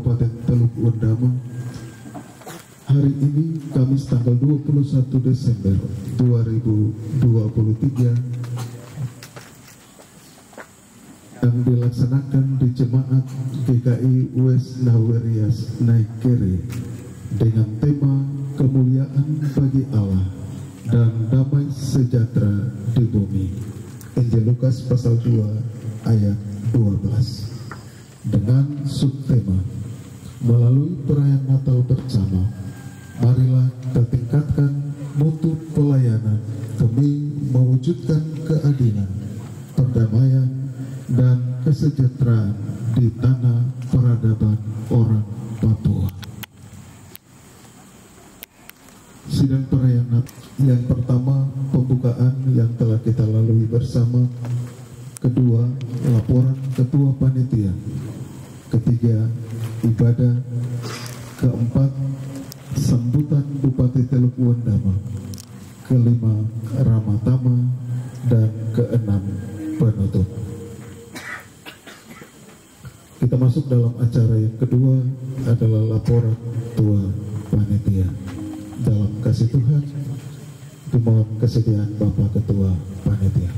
Kabupaten Teluk Wondama. Hari ini Kamis tanggal 21 Desember 2023 yang dilaksanakan di Jemaat GKI West Nawerias Naikere dengan tema kemuliaan bagi Allah dan damai sejahtera di bumi. Injil Lukas pasal 2 ayat 12 dengan subtema melalui perayaan Natal bersama, marilah kita tingkatkan mutu pelayanan demi mewujudkan keadilan, perdamaian, dan kesejahteraan di tanah peradaban orang Papua. Sidang perayaan Natal yang pertama, pembukaan yang telah kita lalui bersama. Kedua, laporan ketua panitia. Ketiga, ibadah. Keempat, sambutan Bupati Teluk Wondama. Kelima, ramatama. Dan keenam, penutup. Kita masuk dalam acara yang kedua adalah laporan ketua panitia. Dalam kasih Tuhan, dimohon kesediaan Bapak Ketua Panitia.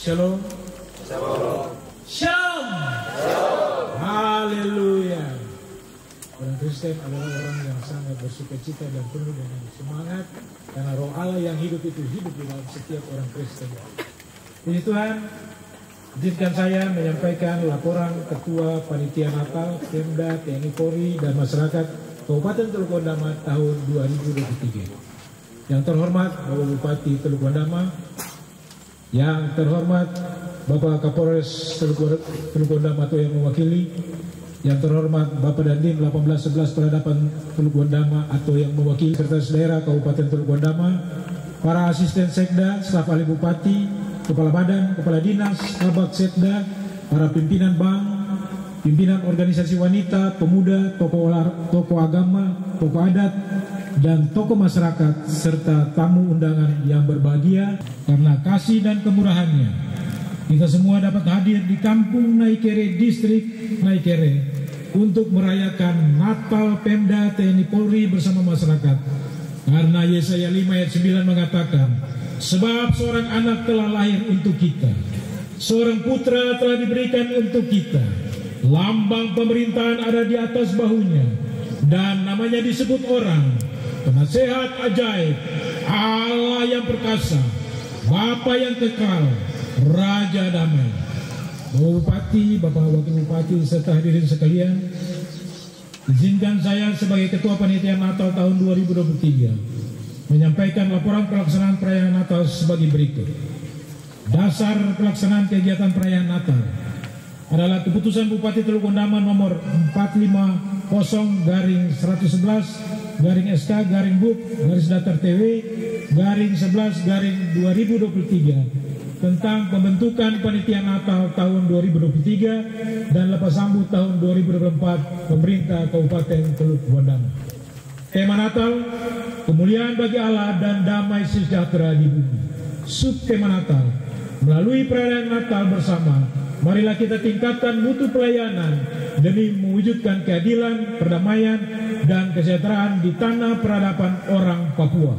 Shalom. Shalom. Shalom. Shalom. Haleluya. Orang Kristen adalah orang yang sangat bersukacita dan penuh dengan semangat karena roh Allah yang hidup itu hidup di dalam setiap orang Kristen. Puji Tuhan, izinkan saya menyampaikan laporan Ketua Panitia Natal, Pemda, TNI Polri, dan Masyarakat Kabupaten Teluk Wondama tahun 2023. Yang terhormat Bapak Bupati Teluk Wondama, yang terhormat Bapak Kapolres Teluk Wondama atau yang mewakili, yang terhormat Bapak Dandim 1811 Peradaban Teluk Wondama atau yang mewakili Sekretaris Daerah Kabupaten Teluk Wondama, para asisten sekda, staf ahli bupati, kepala badan, kepala dinas, kabak sekda, para pimpinan bank, pimpinan organisasi wanita, pemuda, tokoh agama, tokoh adat, dan tokoh masyarakat serta tamu undangan yang berbahagia. Karena kasih dan kemurahannya, kita semua dapat hadir di Kampung Naikere, Distrik Naikere untuk merayakan Natal Pemda TNI Polri bersama masyarakat. Karena Yesaya 5 ayat 9 mengatakan, sebab seorang anak telah lahir untuk kita, seorang putra telah diberikan untuk kita, lambang pemerintahan ada di atas bahunya, dan namanya disebut orang Penasehat Ajaib, Allah yang perkasa, Bapa yang kekal, Raja Damai. Bapak Bupati, Bapak Wakil Bupati, serta hadirin sekalian, izinkan saya sebagai Ketua Panitia Natal tahun 2023 menyampaikan laporan pelaksanaan perayaan Natal sebagai berikut. Dasar pelaksanaan kegiatan perayaan Natal adalah keputusan Bupati Teluk Wondama nomor 450/SK/BUP/11/TW/11/2023 tentang pembentukan panitia Natal tahun 2023 dan lepas sambut tahun 2024 pemerintah Kabupaten Teluk Wondama. Tema Natal, kemuliaan bagi Allah dan damai sejahtera di bumi. Subtema Natal, melalui perayaan Natal bersama, marilah kita tingkatkan mutu pelayanan demi mewujudkan keadilan, perdamaian, dan kesejahteraan di tanah peradaban orang Papua.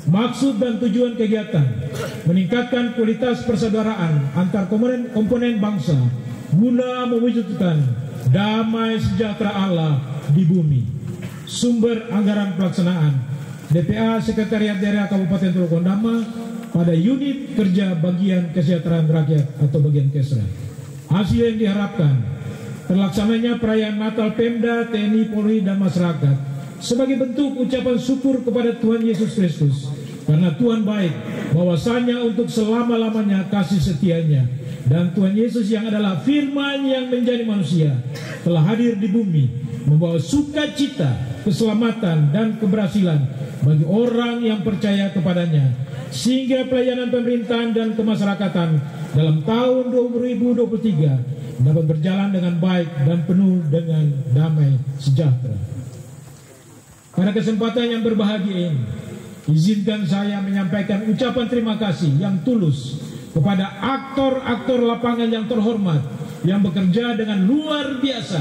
Maksud dan tujuan kegiatan meningkatkan kualitas persaudaraan antar komponen bangsa guna mewujudkan damai sejahtera Allah di bumi. Sumber anggaran pelaksanaan DPA Sekretariat Daerah Kabupaten Teluk Wondama pada unit kerja bagian kesejahteraan rakyat atau bagian Kesra. Hasil yang diharapkan terlaksananya perayaan Natal Pemda, TNI, Polri, dan masyarakat sebagai bentuk ucapan syukur kepada Tuhan Yesus Kristus, karena Tuhan baik, bahwasanya untuk selama-lamanya kasih setianya, dan Tuhan Yesus yang adalah firman yang menjadi manusia telah hadir di bumi membawa sukacita keselamatan dan keberhasilan bagi orang yang percaya kepadanya, sehingga pelayanan pemerintahan dan kemasyarakatan dalam tahun 2023 dapat berjalan dengan baik dan penuh dengan damai sejahtera. Pada kesempatan yang berbahagia ini, izinkan saya menyampaikan ucapan terima kasih yang tulus kepada aktor-aktor lapangan yang terhormat yang bekerja dengan luar biasa.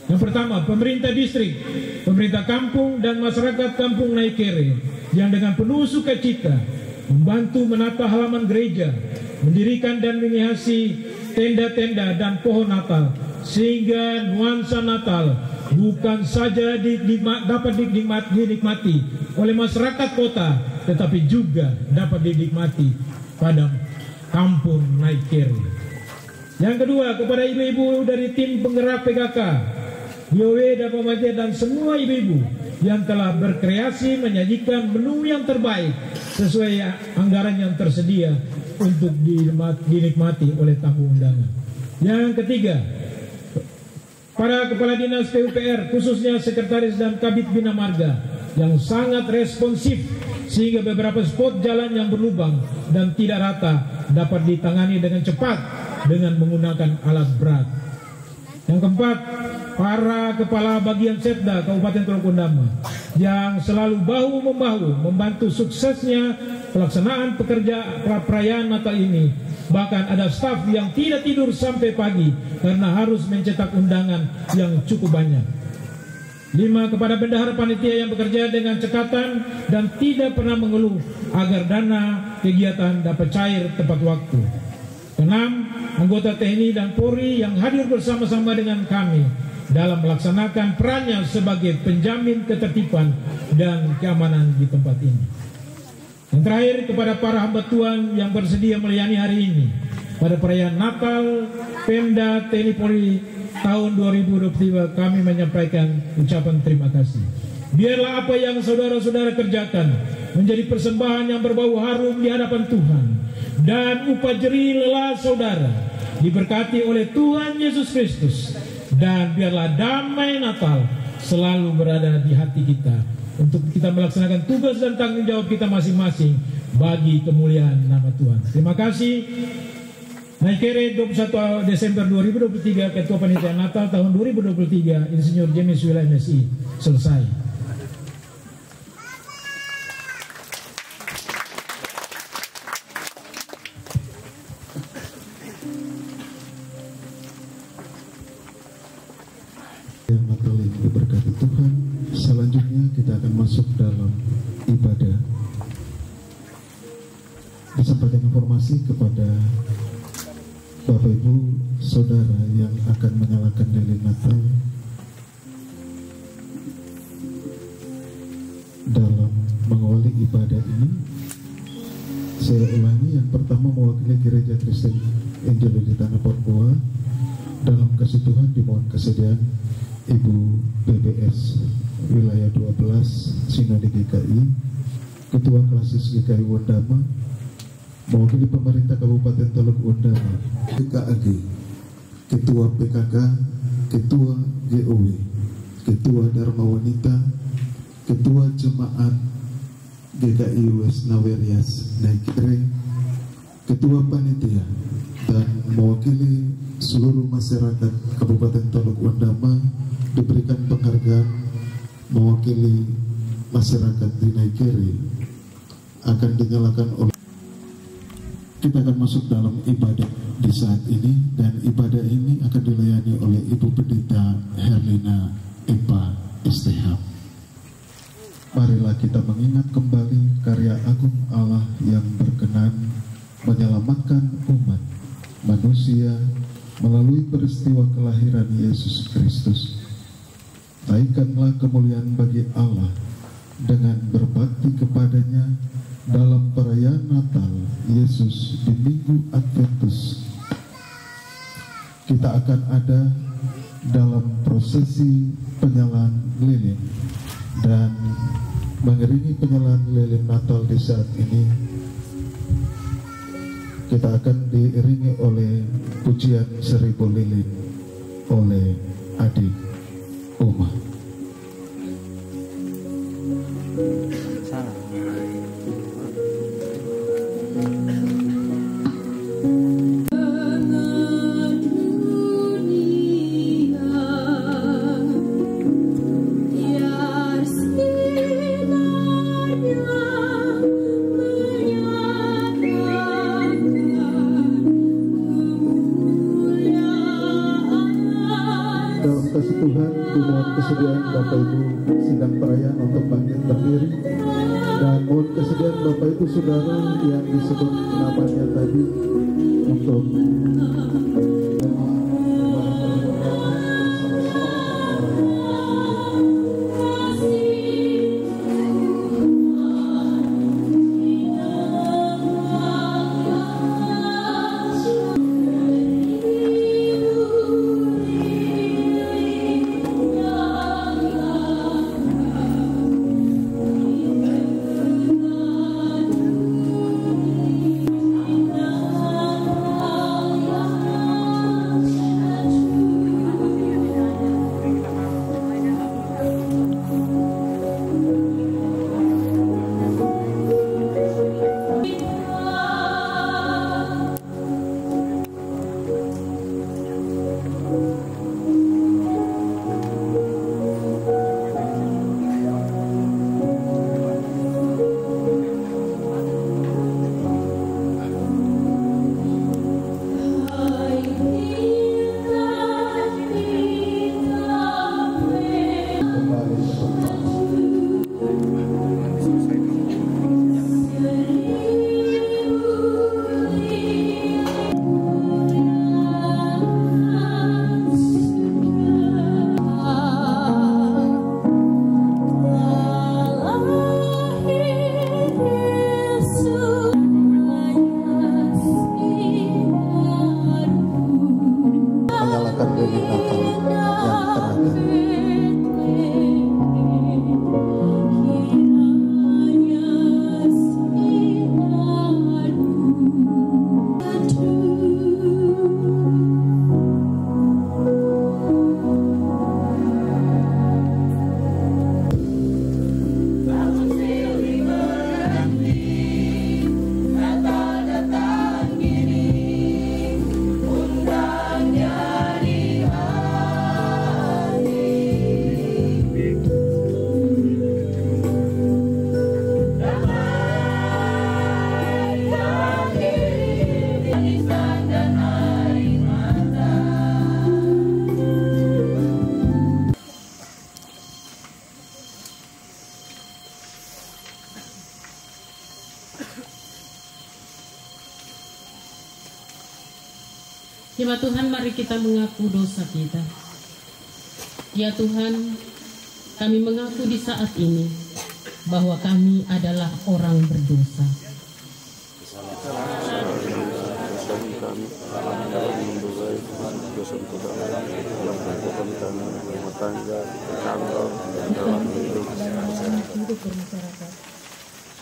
Yang pertama, pemerintah distrik, pemerintah kampung dan masyarakat kampung Naikere yang dengan penuh sukacita membantu menata halaman gereja, mendirikan dan menghiasi tenda-tenda dan pohon Natal, sehingga nuansa Natal bukan saja dapat dinikmati oleh masyarakat kota, tetapi juga dapat dinikmati pada kampung Naikere. Yang kedua, kepada ibu-ibu dari tim penggerak PKK, BOW dan Pemaja dan semua ibu-ibu yang telah berkreasi menyajikan menu yang terbaik sesuai anggaran yang tersedia untuk dinikmati oleh tamu undangan. Yang ketiga, para kepala dinas PUPR, khususnya sekretaris dan kabid bina marga yang sangat responsif sehingga beberapa spot jalan yang berlubang dan tidak rata dapat ditangani dengan cepat dengan menggunakan alat berat. Yang keempat, para kepala bagian Setda Kabupaten Teluk Undama yang selalu bahu-membahu membantu suksesnya pelaksanaan perayaan Natal ini. Bahkan ada staf yang tidak tidur sampai pagi karena harus mencetak undangan yang cukup banyak. 5, kepada bendahara panitia yang bekerja dengan cekatan dan tidak pernah mengeluh agar dana kegiatan dapat cair tepat waktu. 6, anggota TNI dan Polri yang hadir bersama-sama dengan kami dalam melaksanakan perannya sebagai penjamin ketertiban dan keamanan di tempat ini. Yang terakhir, kepada para hamba Tuhan yang bersedia melayani hari ini pada perayaan Natal Pemda TNI Polri tahun 2023, kami menyampaikan ucapan terima kasih. Biarlah apa yang saudara-saudara kerjakan menjadi persembahan yang berbau harum di hadapan Tuhan, dan upah jerih lelah saudara diberkati oleh Tuhan Yesus Kristus. Dan biarlah damai Natal selalu berada di hati kita untuk kita melaksanakan tugas dan tanggung jawab kita masing-masing bagi kemuliaan nama Tuhan. Terima kasih. Naikere 21 Desember 2023, Ketua Panitia Natal tahun 2023, Insinyur James Willa MSI, selesai. Yang Natal yang diberkati Tuhan, selanjutnya kita akan masuk dalam ibadah. Disampaikan informasi kepada Bapak Ibu Saudara yang akan menyalakan lilin Natal dalam mengawali ibadah ini. Saya ulangi, yang pertama mewakili Gereja Kristen Injil di Tanah Papua, dalam kasih Tuhan dimohon kesediaan Ibu BBS Wilayah 12 Sinode GKI, Ketua Klasis GKI Wondama, mewakili pemerintah Kabupaten Teluk Undama, PKAG, Ketua PKK, Ketua GOW, Ketua Dharma Wanita, Ketua Jemaat GKI West Nawerias Naikere, Ketua Panitia, dan mewakili seluruh masyarakat Kabupaten Teluk Undama diberikan penghargaan mewakili masyarakat di Naikere akan dinyalakan oleh. Kita akan masuk dalam ibadah di saat ini, dan ibadah ini akan dilayani oleh Ibu Pendeta Herlina Epa STH. Marilah kita mengingat kembali karya agung Allah yang berkenan menyelamatkan umat manusia melalui peristiwa kelahiran Yesus Kristus. Naikkanlah kemuliaan bagi Allah dengan berbakti kepadanya dalam perayaan Natal Yesus di Minggu Adventus. Kita akan ada dalam prosesi penyalaan lilin, dan mengiringi penyalaan lilin Natal di saat ini kita akan diiringi oleh pujian 1000 lilin oleh adik Oma. Mohon kesediaan Bapak Ibu sidang perayaan untuk bangkit berdiri, dan mohon kesediaan Bapak Ibu Saudara yang disebut namanya tadi untuk Ya Tuhan, mari kita mengaku dosa kita. Ya Tuhan, kami mengaku di saat ini bahwa kami adalah orang berdosa.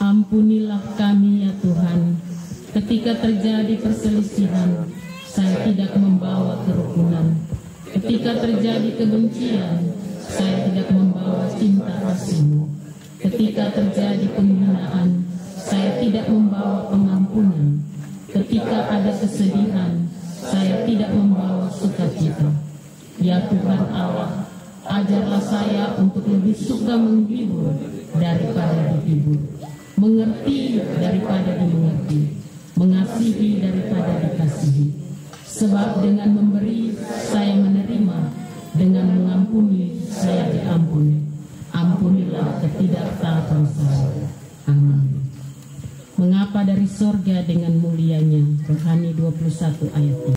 Ampunilah kami ya Tuhan, ketika terjadi perselisihan, saya tidak membawa kerukunan. Ketika terjadi kebencian, saya tidak membawa cinta kasih-Mu. Ketika terjadi penghinaan, saya tidak membawa pengampunan. Ketika ada kesedihan, saya tidak membawa sukacita. Ya Tuhan Allah, ajarlah saya untuk lebih suka menghibur daripada dihibur, mengerti daripada dimengerti, mengasihi daripada dikasihi. Sebab dengan memberi saya menerima, dengan mengampuni saya diampuni. Ampunilah ketidaktaatan saya. Amin. Mengapa dari sorga dengan mulianya? Rohani 21 ayat 3.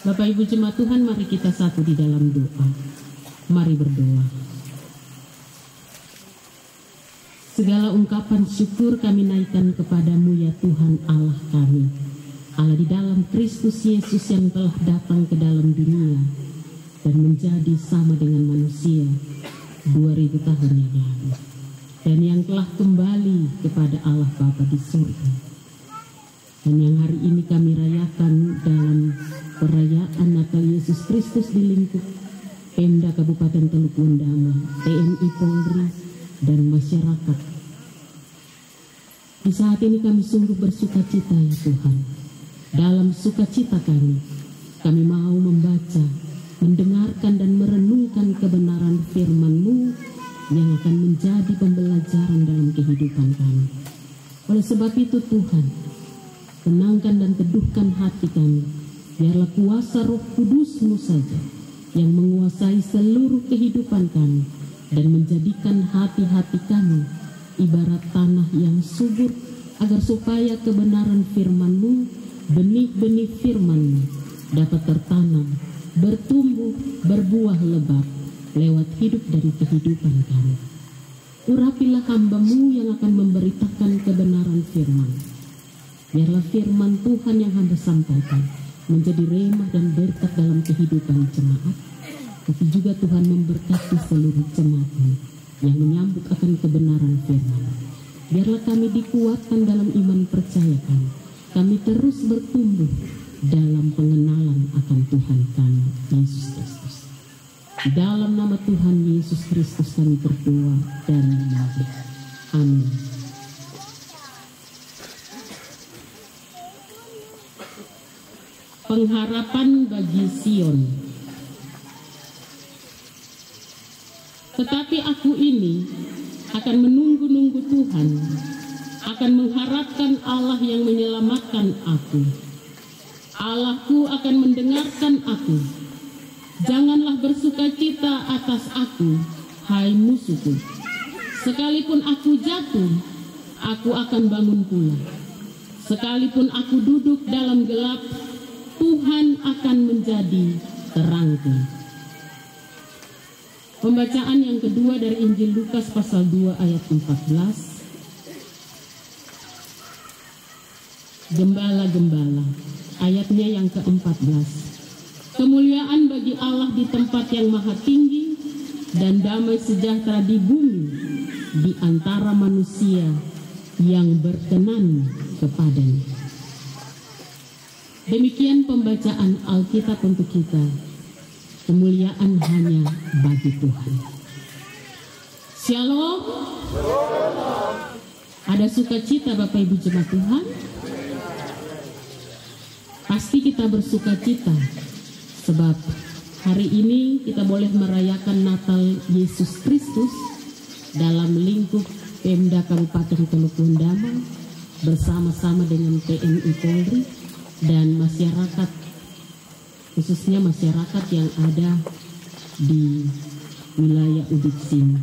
Bapak Ibu Jemaat Tuhan, mari kita satu di dalam doa. Mari berdoa. Segala ungkapan syukur kami naikkan kepadamu ya Tuhan Allah kami. Allah di dalam Kristus Yesus yang telah datang ke dalam dunia dan menjadi sama dengan manusia 2000 tahun yang lalu. Dan yang telah kembali kepada Allah Bapa di surga. Dan yang hari ini kami rayakan dalam perayaan Natal Yesus Kristus di lingkup Pemda Kabupaten Teluk Undama, TNI Polri, dan masyarakat. Di saat ini kami sungguh bersukacita ya Tuhan. Dalam sukacita kami mau membaca, mendengarkan dan merenungkan kebenaran firman-Mu yang akan menjadi pembelajaran dalam kehidupan kami. Oleh sebab itu Tuhan, tenangkan dan teduhkan hati kami. Biarlah kuasa Roh Kudus-Mu saja yang menguasai seluruh kehidupan kami dan menjadikan hati-hati kami ibarat tanah yang subur, agar supaya kebenaran firman-Mu, benih-benih firman-Mu dapat tertanam, bertumbuh, berbuah lebat lewat hidup dan kehidupan kami. Urapilah hamba-Mu yang akan memberitakan kebenaran firman. Biarlah firman Tuhan yang hamba sampaikan menjadi remah dan berkat dalam kehidupan jemaat, tapi juga Tuhan memberkati seluruh jemaat-Mu yang menyambut akan kebenaran firman. Biarlah kami dikuatkan dalam iman percaya kami terus bertumbuh dalam pengenalan akan Tuhan kami, Yesus Kristus. Di dalam nama Tuhan Yesus Kristus kami berdoa dan memohon. Amin. Pengharapan bagi Sion. Tetapi aku ini akan menunggu-nunggu Tuhan, akan mengharapkan Allah yang menyelamatkan aku. Allahku akan mendengarkan aku. Janganlah bersukacita atas aku, hai musuhku. Sekalipun aku jatuh, aku akan bangun pula. Sekalipun aku duduk dalam gelap, Tuhan akan menjadi terangku. Pembacaan yang kedua dari Injil Lukas pasal 2 ayat 14. Gembala-gembala, ayatnya yang ke-14. Kemuliaan bagi Allah di tempat yang maha tinggi dan damai sejahtera di bumi di antara manusia yang berkenan kepadanya. Demikian pembacaan Alkitab untuk kita. Kemuliaan hanya bagi Tuhan. Shalom. Ada sukacita Bapak Ibu Jemaat Tuhan? Pasti kita bersukacita, sebab hari ini kita boleh merayakan Natal Yesus Kristus dalam lingkup Pemda Kabupaten Teluk Undama bersama-sama dengan TNI Polri dan masyarakat, khususnya masyarakat yang ada di wilayah Udik sini.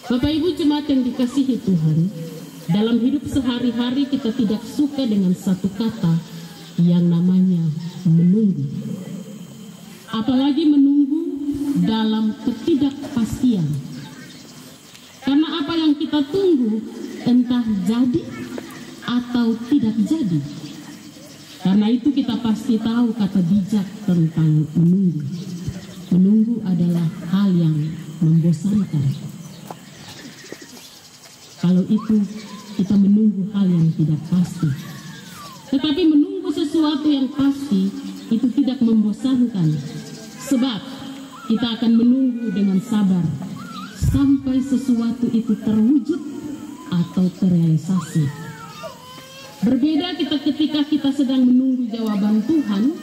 Bapak Ibu Jemaat yang dikasihi Tuhan, dalam hidup sehari-hari kita tidak suka dengan satu kata yang namanya menunggu. apalagi menunggu dalam ketidakpastian. Karena apa yang kita tunggu entah jadi atau tidak jadi. Karena itu kita pasti tahu kata bijak tentang menunggu. Menunggu adalah hal yang membosankan. Kalau itu kita menunggu hal yang tidak pasti. Tetapi menunggu sesuatu yang pasti itu tidak membosankan. Sebab kita akan menunggu dengan sabar sampai sesuatu itu terwujud atau terrealisasi. Berbeda kita ketika kita sedang menunggu jawaban Tuhan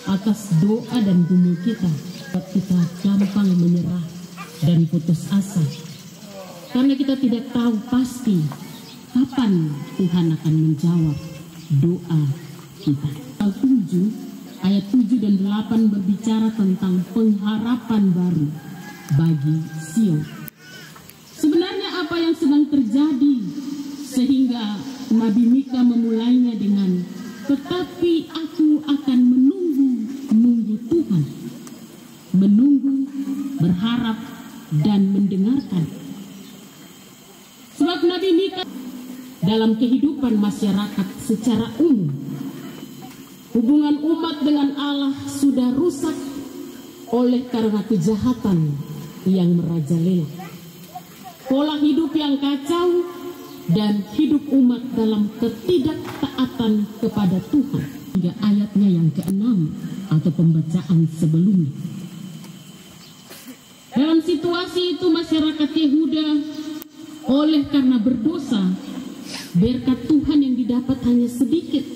atas doa dan gumul kita. Kita gampang menyerah dan putus asa. Karena kita tidak tahu pasti kapan Tuhan akan menjawab doa kita. Ayat 7 dan 8 berbicara tentang pengharapan baru bagi Sion. Sebenarnya apa yang sedang terjadi sehingga Nabi Mika memulainya dengan tetapi aku akan menunggu Tuhan, menunggu, berharap dan mendengarkan. Sebab Nabi Mika dalam kehidupan masyarakat secara umum, hubungan umat dengan Allah sudah rusak oleh karena kejahatan yang merajalela, pola hidup yang kacau, dan hidup umat dalam ketidaktaatan kepada Tuhan. Hingga ayatnya yang ke-6 atau pembacaan sebelumnya. Dalam situasi itu masyarakat Yehuda oleh karena berdosa, berkat Tuhan yang didapat hanya sedikit,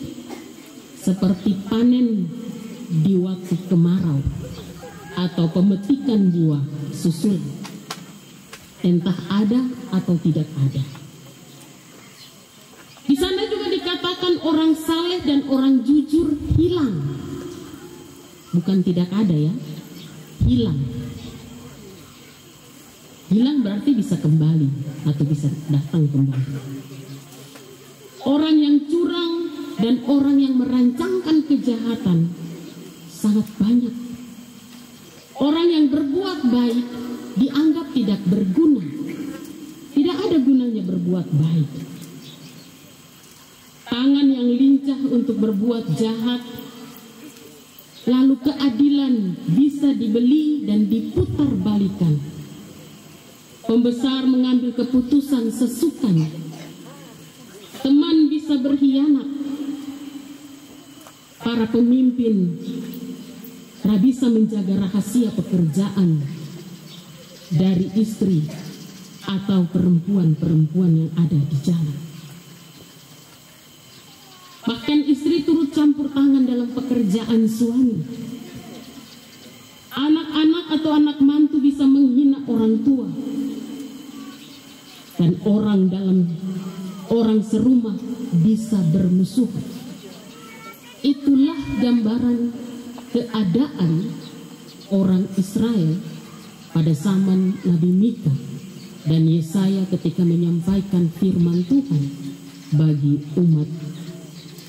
seperti panen di waktu kemarau atau pemetikan buah susul, entah ada atau tidak ada. Di sana juga dikatakan orang saleh dan orang jujur hilang. Bukan tidak ada ya, hilang. Hilang berarti bisa kembali atau bisa datang kembali. Orang yang curang dan orang yang merancangkan kejahatan sangat banyak. Orang yang berbuat baik dianggap tidak berguna. Tidak ada gunanya berbuat baik. Tangan yang lincah untuk berbuat jahat, lalu keadilan bisa dibeli dan diputar balikan. Pembesar mengambil keputusan sesukanya. Teman bisa berkhianat. Para pemimpin tak bisa menjaga rahasia pekerjaan dari istri atau perempuan-perempuan yang ada di jalan. Bahkan istri turut campur tangan dalam pekerjaan suami. Anak-anak atau anak mantu bisa menghina orang tua. Dan orang serumah bisa bermusuhan. Itulah gambaran keadaan orang Israel pada zaman Nabi Mika dan Yesaya ketika menyampaikan firman Tuhan bagi umat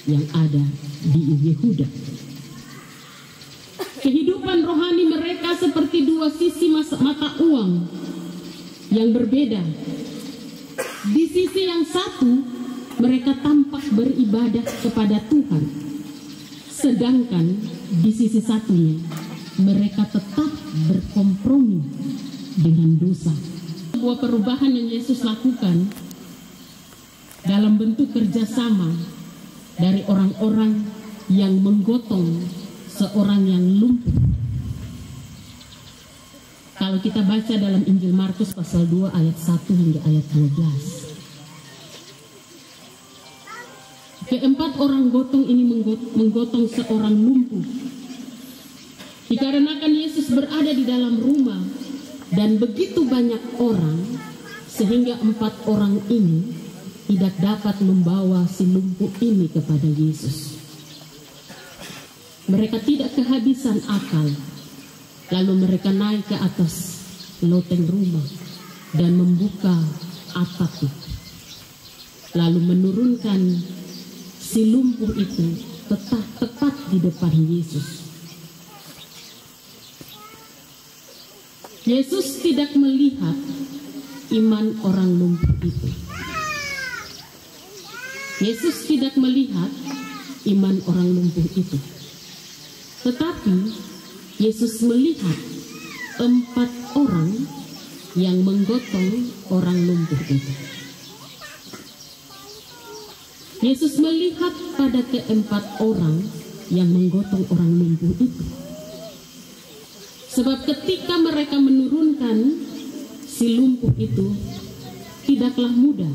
yang ada di Yehuda. Kehidupan rohani mereka seperti dua sisi mata uang yang berbeda. Di sisi yang satu, mereka tampak beribadah kepada Tuhan. Sedangkan di sisi satunya, mereka tetap berkompromi dengan dosa. Sebuah perubahan yang Yesus lakukan dalam bentuk kerjasama dari orang-orang yang menggotong seorang yang lumpuh. Kalau kita baca dalam Injil Markus pasal 2 ayat 1 hingga ayat 12. Keempat orang gotong ini menggotong seorang lumpuh. Dikarenakan Yesus berada di dalam rumah dan begitu banyak orang, sehingga 4 orang ini tidak dapat membawa si lumpuh ini kepada Yesus. Mereka tidak kehabisan akal. Lalu mereka naik ke atas loteng rumah dan membuka atap itu. Lalu menurunkan si lumpuh itu tepat di depan Yesus. Yesus tidak melihat iman orang lumpuh itu. Yesus tidak melihat iman orang lumpuh itu. Tetapi Yesus melihat 4 orang yang menggotong orang lumpuh itu. Yesus melihat pada ke-4 orang yang menggotong orang lumpuh itu. Sebab ketika mereka menurunkan si lumpuh itu, tidaklah mudah,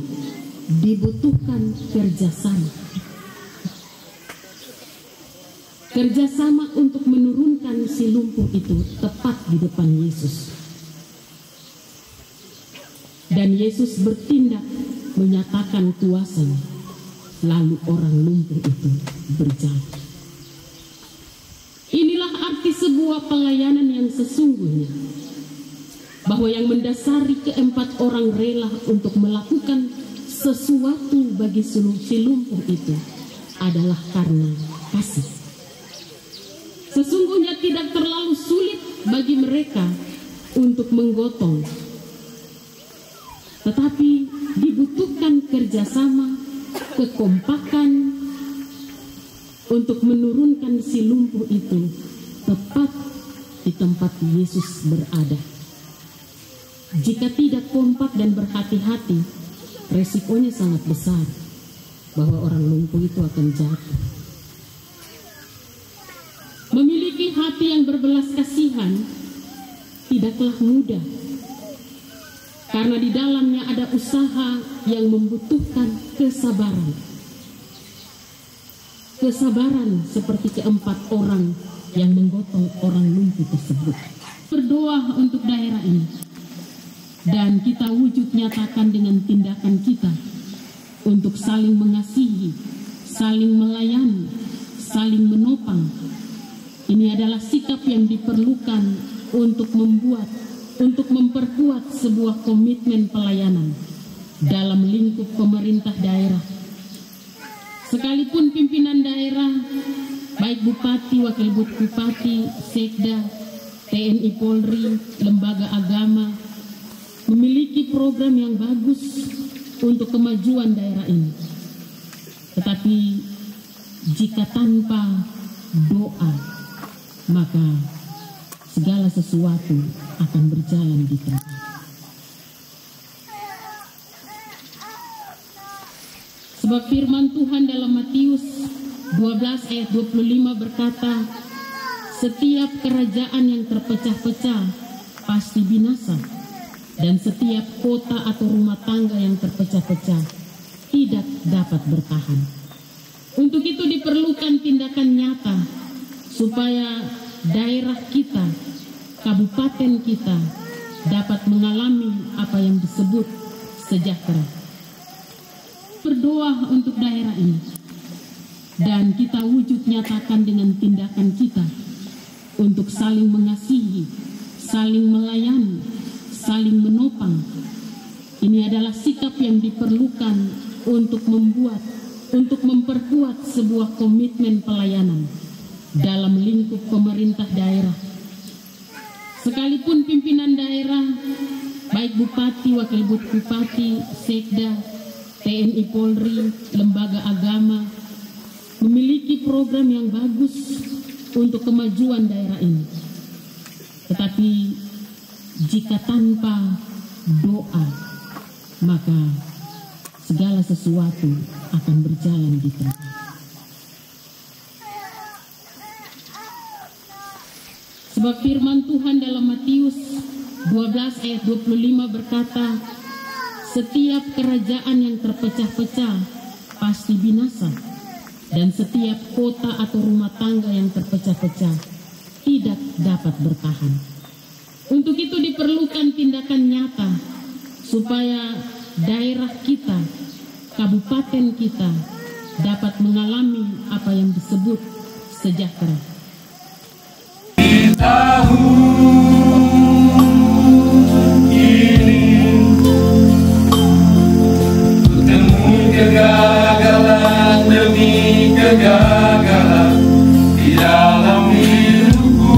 dibutuhkan kerjasama. Kerjasama untuk menurunkan si lumpuh itu tepat di depan Yesus. Dan Yesus bertindak menyatakan kuasanya. Lalu orang lumpuh itu berjalan. Inilah arti sebuah pelayanan yang sesungguhnya, bahwa yang mendasari ke-4 orang rela untuk melakukan sesuatu bagi si lumpuh itu adalah karena kasih. Sesungguhnya tidak terlalu sulit bagi mereka untuk menggotong, tetapi dibutuhkan kerjasama, kekompakan untuk menurunkan si lumpuh itu tepat di tempat Yesus berada. Jika tidak kompak dan berhati-hati, resikonya sangat besar bahwa orang lumpuh itu akan jatuh. Memiliki hati yang berbelas kasihan tidaklah mudah, karena di dalamnya ada usaha yang membutuhkan kesabaran. Kesabaran seperti ke-4 orang yang menggotong orang lumpuh tersebut. Berdoa untuk daerah ini, dan kita wujud nyatakan dengan tindakan kita untuk saling mengasihi, saling melayani, saling menopang. Ini adalah sikap yang diperlukan untuk memperkuat sebuah komitmen pelayanan dalam lingkup pemerintah daerah. Sekalipun pimpinan daerah, baik bupati, wakil bupati, sekda, TNI Polri, lembaga agama, memiliki program yang bagus untuk kemajuan daerah ini. Tetapi jika tanpa doa, maka segala sesuatu akan berjalan di tempat. Sebab firman Tuhan dalam Matius 12 ayat 25 berkata, setiap kerajaan yang terpecah-pecah pasti binasa, dan setiap kota atau rumah tangga yang terpecah-pecah tidak dapat bertahan. Untuk itu diperlukan tindakan nyata supaya daerah kita, kabupaten kita dapat mengalami apa yang disebut sejahtera. Berdoa untuk daerah ini, dan kita wujud nyatakan dengan tindakan kita untuk saling mengasihi, saling melayani, saling menopang. Ini adalah sikap yang diperlukan untuk memperkuat sebuah komitmen pelayanan dalam lingkup pemerintah daerah. Sekalipun pimpinan daerah, baik bupati, wakil bupati, sekda, TNI Polri, lembaga agama, memiliki program yang bagus untuk kemajuan daerah ini. Tetapi jika tanpa doa, maka segala sesuatu akan berjalan di tempat. Sebab firman Tuhan dalam Matius 12 ayat 25 berkata, setiap kerajaan yang terpecah-pecah pasti binasa, dan setiap kota atau rumah tangga yang terpecah-pecah tidak dapat bertahan. Untuk itu diperlukan tindakan nyata supaya daerah kita, kabupaten kita dapat mengalami apa yang disebut sejahtera. Tahu ini bertemu kegagalan demi kegagalan di dalam hidupku.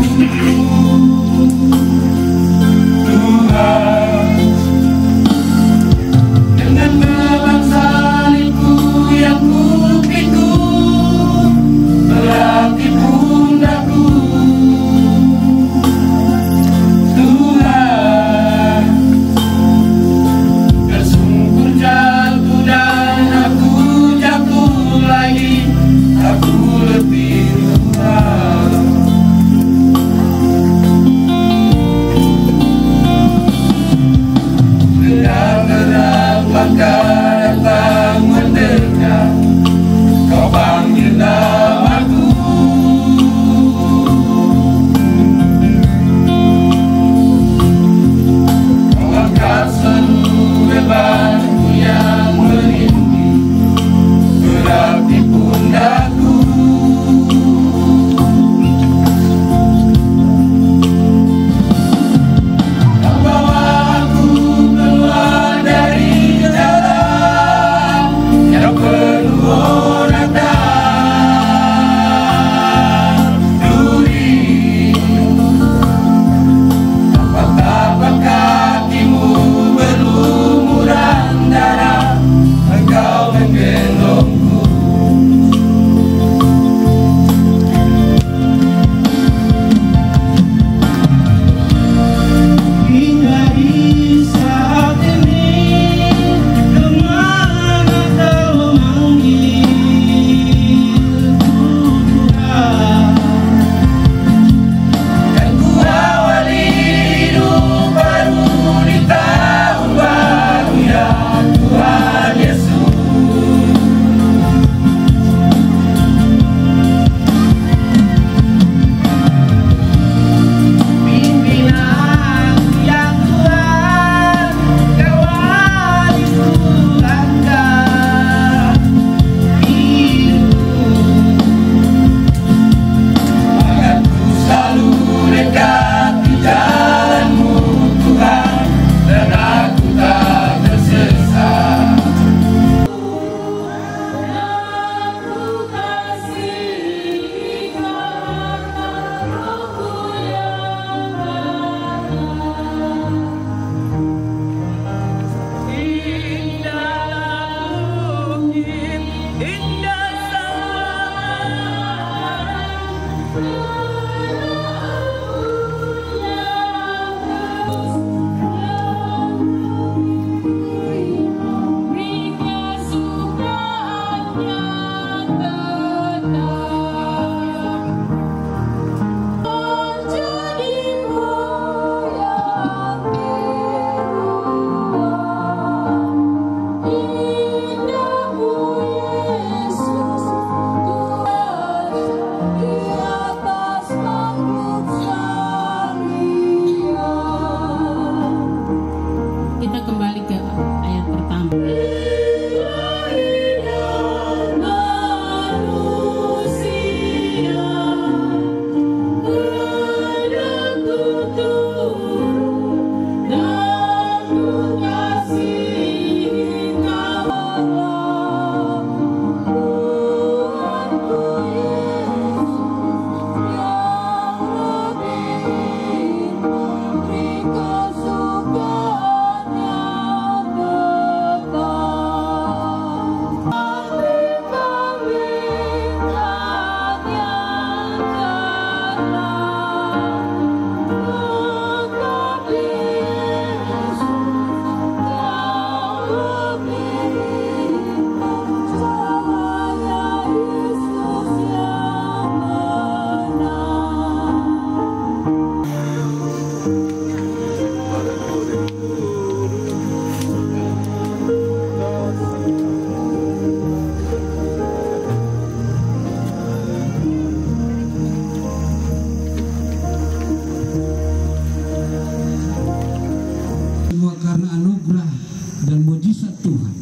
Tuhan,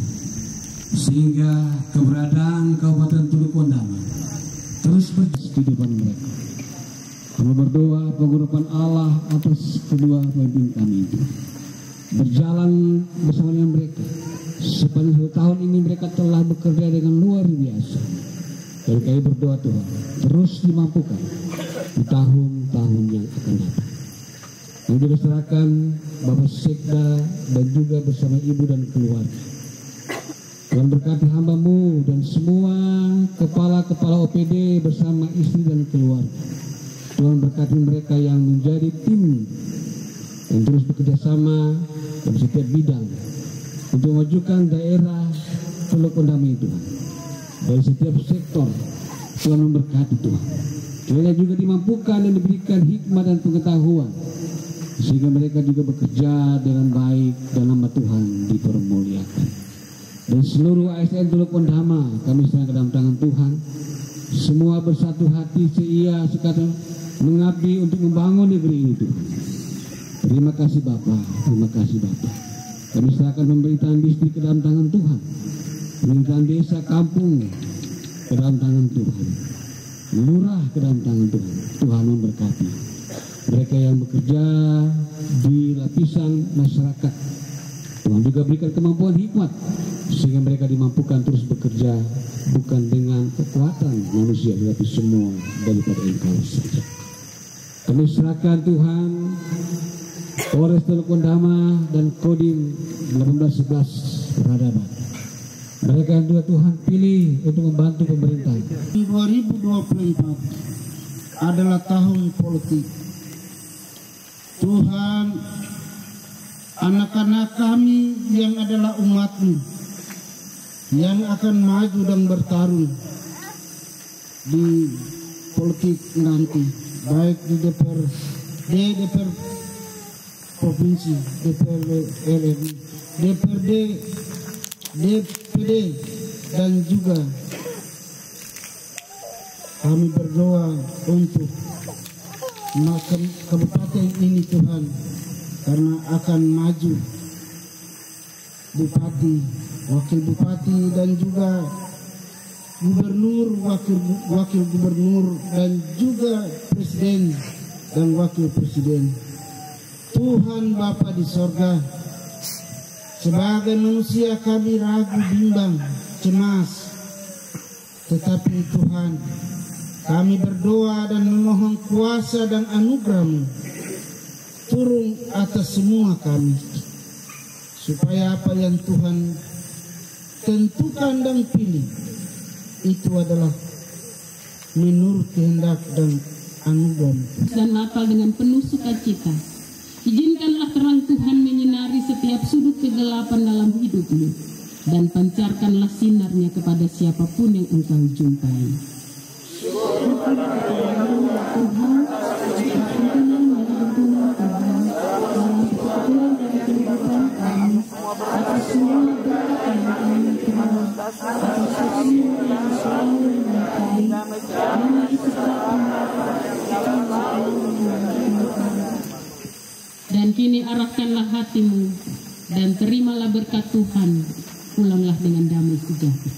sehingga keberadaan Kabupaten Teluk Ondama terus berjaya di depan mereka. Kami berdoa pengurapan Allah atas kedua pemimpin kami itu, berjalan bersama dengan mereka. Sepanjang 1 tahun ini mereka telah bekerja dengan luar biasa. Dan kami berdoa Tuhan terus dimampukan di tahun-tahun yang akan datang. Kami diserahkan Bapak Sekda dan juga bersama ibu dan keluarga. Tuhan berkati hamba-Mu dan semua kepala-kepala OPD bersama istri dan keluarga. Tuhan berkati mereka yang menjadi tim yang terus bekerja sama dalam setiap bidang untuk memajukan daerah Teluk Ondama itu. Dari setiap sektor Tuhan memberkati Tuhan. Kiranya juga dimampukan dan diberikan hikmah dan pengetahuan sehingga mereka juga bekerja dengan baik dan nama Tuhan dipermuliakan. Dan seluruh ASN Teluk Ondama kami serahkan ke dalam tangan Tuhan. Semua bersatu hati seia sekata mengabdi untuk membangun negeri ini Tuhan. Terima kasih Bapak, terima kasih Bapak. Kami serahkan pemerintahan distrik ke dalam tangan Tuhan, pemerintahan desa kampung ke dalam tangan Tuhan, lurah ke dalam tangan Tuhan. Tuhan memberkati mereka yang bekerja di lapisan masyarakat. Tuhan juga berikan kemampuan hikmat sehingga mereka dimampukan terus bekerja bukan dengan kekuatan manusia tetapi semua daripada Engkau saja. Kami serahkan Tuhan Polres Teluk Ondama dan Kodim 1811 Peradaban. Mereka yang juga Tuhan pilih untuk membantu pemerintah. 2024 adalah tahun politik. Tuhan, anak-anak kami yang adalah umat-Mu yang akan maju dan bertarung di politik nanti, baik di DPR provinsi, DPRD, DPRD, DPD, dan juga kami berdoa untuk kabupaten ini Tuhan, karena akan maju bupati, wakil bupati, dan juga gubernur, wakil gubernur, dan juga presiden dan wakil presiden. Tuhan Bapa di sorga, sebagai manusia kami ragu, bimbang, cemas, tetapi Tuhan, kami berdoa dan memohon kuasa dan anugerah-Mu turun atas semua kami, supaya apa yang Tuhan tentukan dan pilih itu adalah menurut kehendak dan anugerah. Dan Natal dengan penuh sukacita, izinkanlah terang Tuhan menyinari setiap sudut kegelapan dalam hidup-Mu, dan pancarkanlah sinarnya kepada siapapun yang Engkau jumpai. Dan kini arahkanlah hatimu dan terimalah berkat Tuhan, pulanglah dengan damai sejahtera.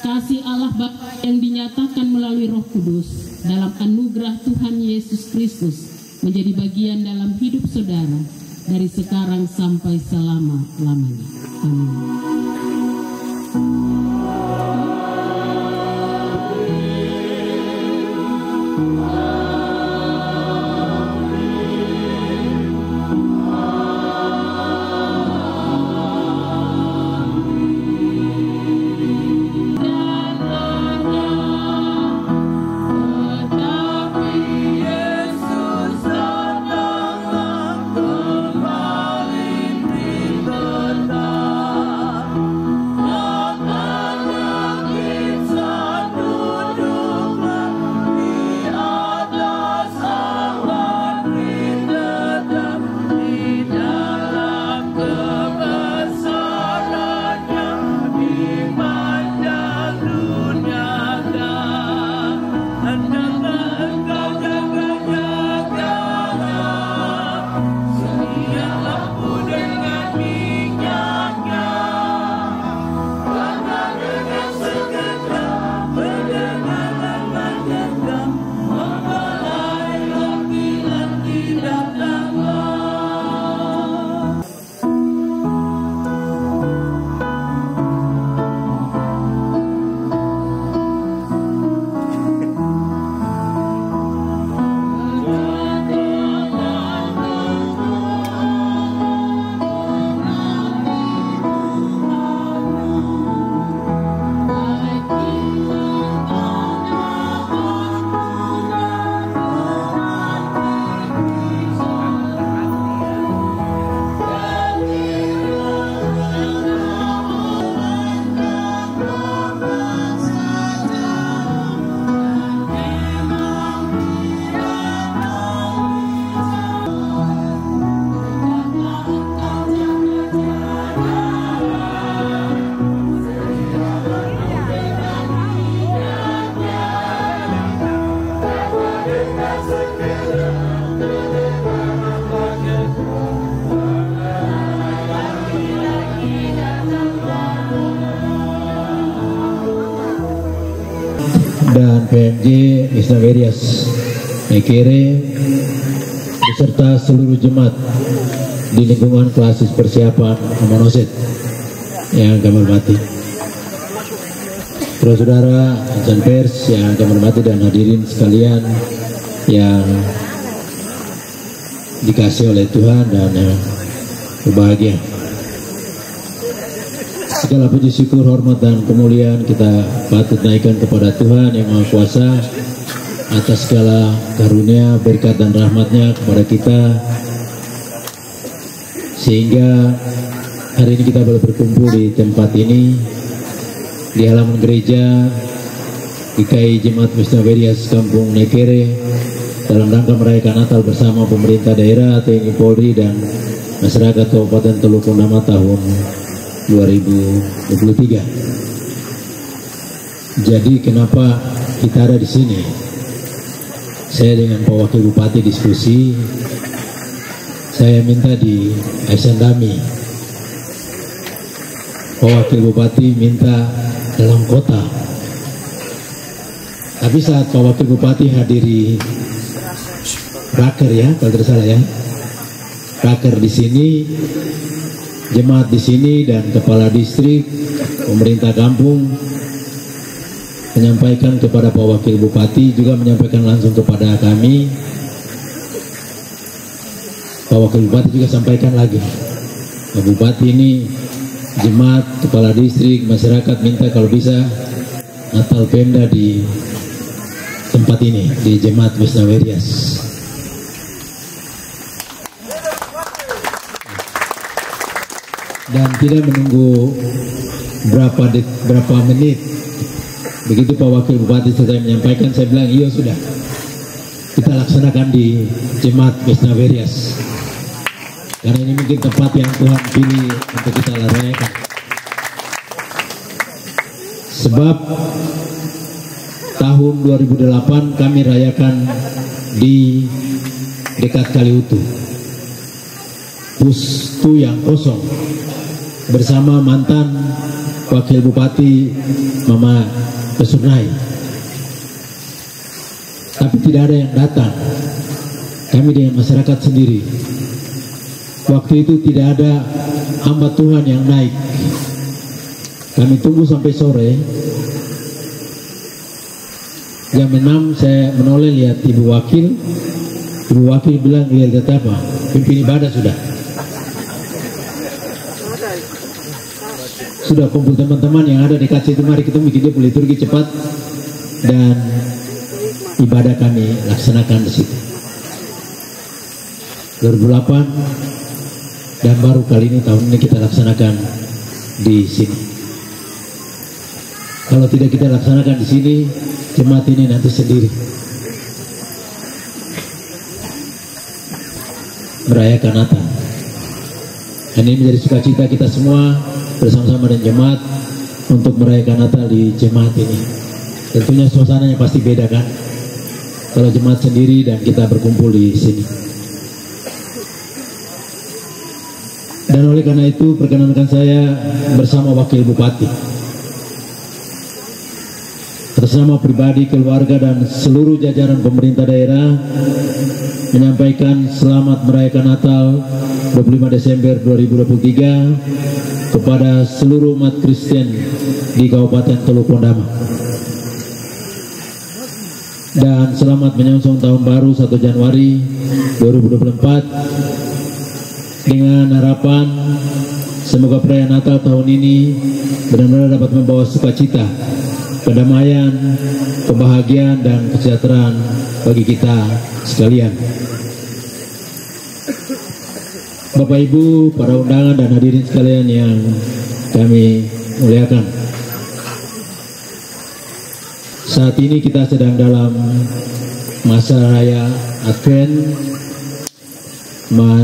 Kasih Allah Bapa yang dinyatakan melalui Roh Kudus dalam anugerah Tuhan Yesus Kristus menjadi bagian dalam hidup saudara dari sekarang sampai selama-lamanya. Amin. dan PMJ Isnaverias Nekere beserta seluruh jemaat di lingkungan klasis persiapan Amonoset yang kami hormati, saudara-saudara insan pers yang kami hormati dan hadirin sekalian yang dikasih oleh Tuhan dan yang berbahagia. Segala puji syukur, hormat dan kemuliaan kita patut naikkan kepada Tuhan yang Maha Kuasa atas segala karunia, berkat dan rahmatnya kepada kita, sehingga hari ini kita boleh berkumpul di tempat ini, di halaman gereja GKI Jemaat Isnaverias Kampung Nekere, dalam rangka merayakan Natal bersama pemerintah daerah, TNI Polri dan masyarakat Kabupaten Teluk Pondama tahun 2023. Jadi kenapa kita ada di sini? Saya dengan Pak Wakil Bupati diskusi, saya minta di Aisandami, Pak Wakil Bupati minta dalam kota. Tapi saat Pak Wakil Bupati hadiri raker ya, kalau tidak salah ya, raker di sini, jemaat di sini dan kepala distrik, pemerintah kampung menyampaikan kepada Pak Wakil Bupati, juga menyampaikan langsung kepada kami. Pak Wakil Bupati juga sampaikan lagi, Pak Bupati ini jemaat, kepala distrik, masyarakat minta kalau bisa Natal Pemda di tempat ini, di Jemaat Isnaverias. Dan tidak menunggu berapa menit, begitu Pak Wakil Bupati selesai menyampaikan, saya bilang iya sudah, kita laksanakan di Jemaat Isnaverias, karena ini mungkin tempat yang Tuhan pilih untuk kita rayakan. Sebab tahun 2008 kami rayakan di dekat Kaliutu, Pustu yang kosong, bersama mantan Wakil Bupati Mama Pesurnai. Tapi tidak ada yang datang, kami dengan masyarakat sendiri. Waktu itu tidak ada hamba Tuhan yang naik, kami tunggu sampai sore. Jam 6 saya menoleh lihat Ibu Wakil. Ibu Wakil bilang, lihat apa? Pimpin ibadah sudah kumpul teman-teman yang ada di situ, mari kita bikin dia liturgi cepat dan ibadah kami laksanakan di situ. 2008 dan baru kali ini tahun ini kita laksanakan di sini. Kalau tidak kita laksanakan di sini, jemaat ini nanti sendiri merayakan Natal. Dan ini menjadi sukacita kita semua bersama-sama dengan jemaat untuk merayakan Natal di jemaat ini. Tentunya suasananya pasti beda kan, kalau jemaat sendiri dan kita berkumpul di sini. Dan oleh karena itu perkenankan saya bersama Wakil Bupati, atas nama pribadi, keluarga dan seluruh jajaran pemerintah daerah, menyampaikan selamat merayakan Natal 25 Desember 2023 kepada seluruh umat Kristen di Kabupaten Teluk Pondama. Dan selamat menyongsong tahun baru 1 Januari 2024 dengan harapan semoga perayaan Natal tahun ini benar-benar dapat membawa sukacita, kedamaian, kebahagiaan dan kesejahteraan bagi kita sekalian. Bapak Ibu, para undangan dan hadirin sekalian yang kami muliakan, saat ini kita sedang dalam masa raya Advent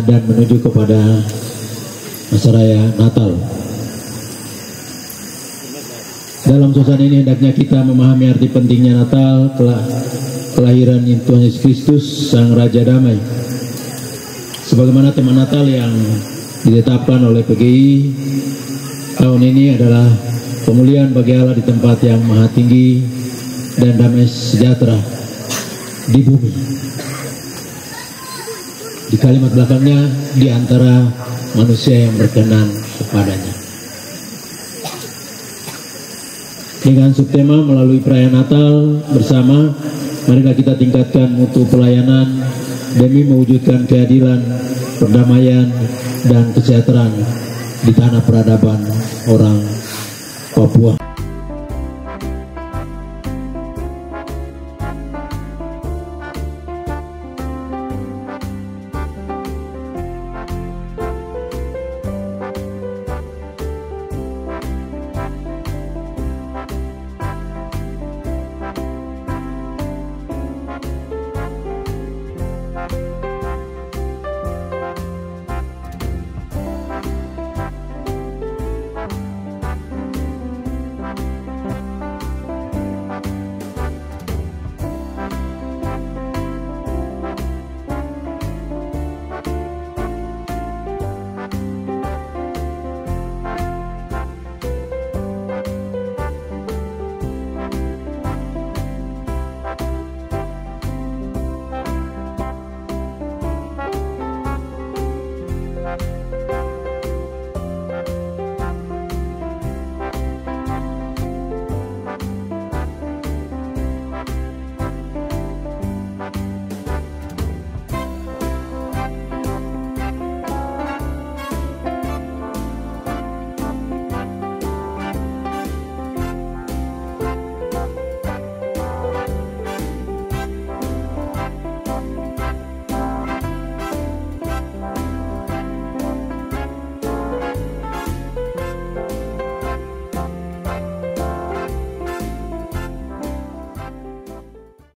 dan menuju kepada masa raya Natal. Dalam suasana ini hendaknya kita memahami arti pentingnya Natal, kelahiran Tuhan Yesus Kristus, Sang Raja Damai. Sebagaimana tema Natal yang ditetapkan oleh PGI tahun ini adalah pemulihan bagi Allah di tempat yang maha tinggi, dan damai sejahtera di bumi. Di kalimat belakangnya, di antara manusia yang berkenan kepadanya. Dengan subtema melalui perayaan Natal bersama, marilah kita tingkatkan mutu pelayanan demi mewujudkan keadilan, perdamaian, dan kesejahteraan di tanah peradaban orang Papua.